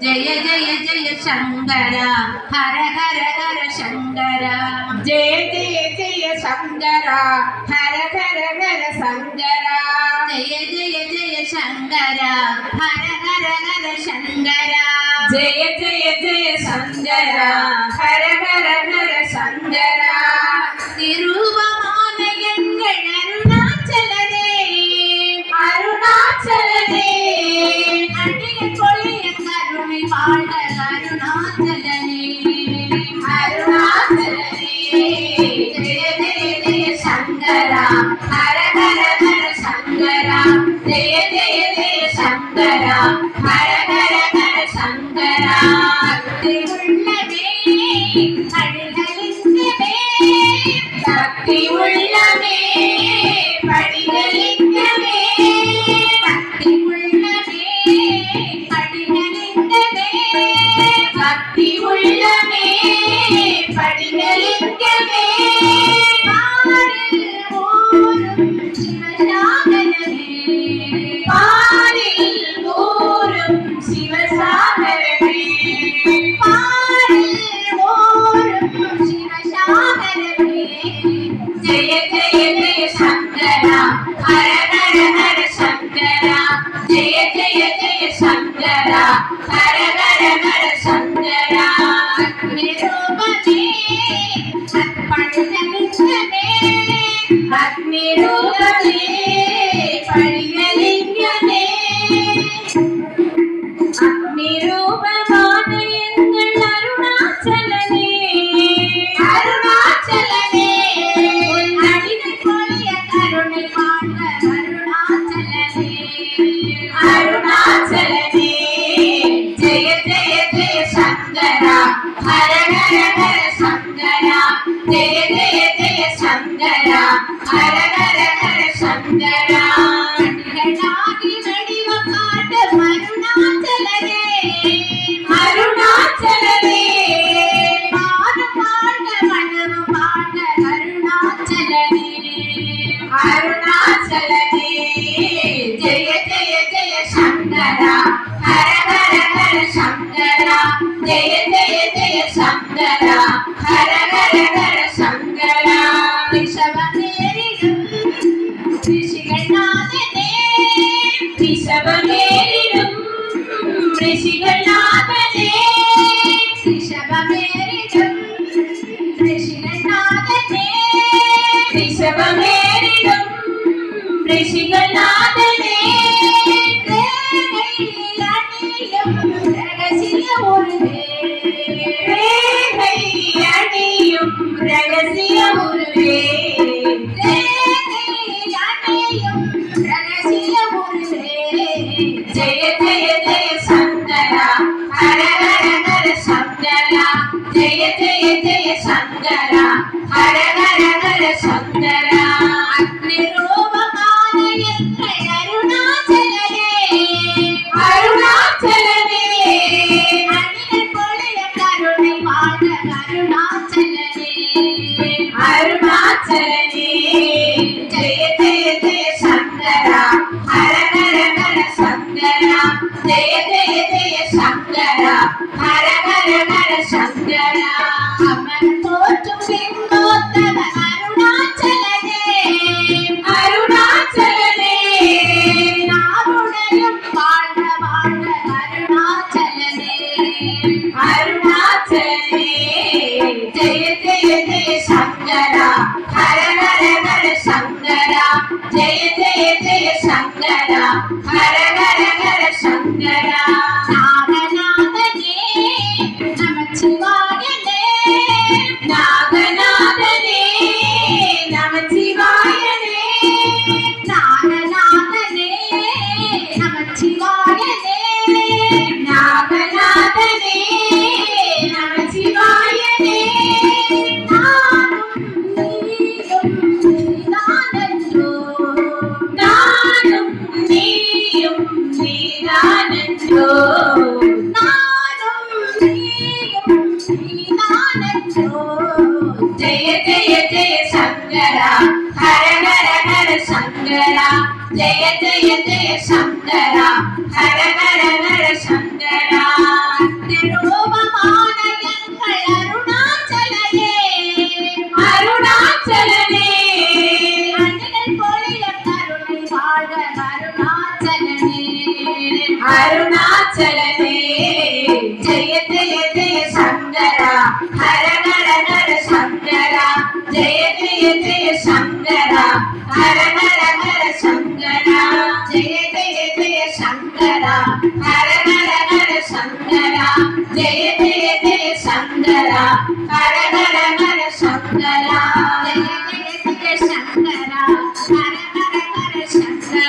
जय जय जय शंकर हर हर हर शंकर जय जय जय शंकर हर हर हर शंकर जय जय जय शंकर हर हर हर शंकर जय जय जय शंकर हर हर हर शंकर திருவமான எங்கள் அருணாச்சலனே அருணாச்சலனே அடிகள் பொழிய கருணை வாழ்க அருணாச்சலனே அருணாச்சலனே ஜெய ஜெய ஜெய சங்கரா ஹர ஹர ஹர சங்கரா ஜெய ஜெய ஜெய சங்கரா ஹர ஹர ஹர சங்கரா பக்தி உள்ளமே படிகளிக்கவே பக்தி உள்ளமே படிகளிக்கவே பக்தி உள்ளமே படிகளிக்கவே பாரில் ஊரும் சிவசாகரமே பாரில் ஊரும் சிவசாகரமே பாரில் ஊரும் சிவசாகரமே जय जय जय शंकरा हर हर हर शंकरा जय जय जय शंकरा हर हर हर शंकरा அக்னி ரூபமே அக்னிரூபமே படிகளிங்கமே அக்னிரூபமான எங்கள் அருணாச்சலனே அருணாச்சலனே அடிகள் பொழிய கருணை வாழ்க அருணாச்சலனே அருணாச்சலனே ஜெய ஜெய ஜெய சங்கரா ஹர ஹர ஹர சங்கரா ஜெய ஜெய ஜெய சங்கரா ஹர ஹர ஹர சங்கரா அடிகளாகி வடிவம் காட்டும் அருணாச்சலனே அருணாச்சலனே பாதம் வாழ்க மனமும் வாழ்க அருணாச்சலனே அருணாச்சலனே ஜெய ஜெய ஜெய சங்கரா ஹர ஹர ஹர சங்கரா ஜெய ஜெய ஜெய சங்கரா ஹர ஹர ஹர சங்கரா ரிஷபமேறிடும் ரிஷிகள் நாதனே ரிஷபமேறிடும் ரிஷிகள் நாதனே ரிஷபமேறிடும் ரிஷிகள் நாதனே ரிஷபமேறிடும் ரிஷிகள் நாதனே அணியும் ரகசிய உருவே ரேகை அணியும் ரகசிய உருவே அணியும் ரகசிய உருவே ஜெய ஜெய ஜெய சங்கரா ஹர ஹர ஹர சங்கரா ஜெய ஜெய ஜெய சங்கரா ஹர ஹர ஹர சங்கரா அக்னி ரூபமான எங்கள் வாழ்க அருணாச்சலனே அருணாச்சலனே ஜெய ஜெய ஜெய சங்கரா ஹர ஹர ஹர சங்கரா ஜெய ஜெய ஜெய சங்கரா ஹர ஹர ஹர சங்கரா ஜெய ஜெய ஜெய சங்கரா ஹர ஹர ஹர சங்கரா ஜெய ஜெய ஜெய சங்கரா ஹர ஹர ஹர சங்கரா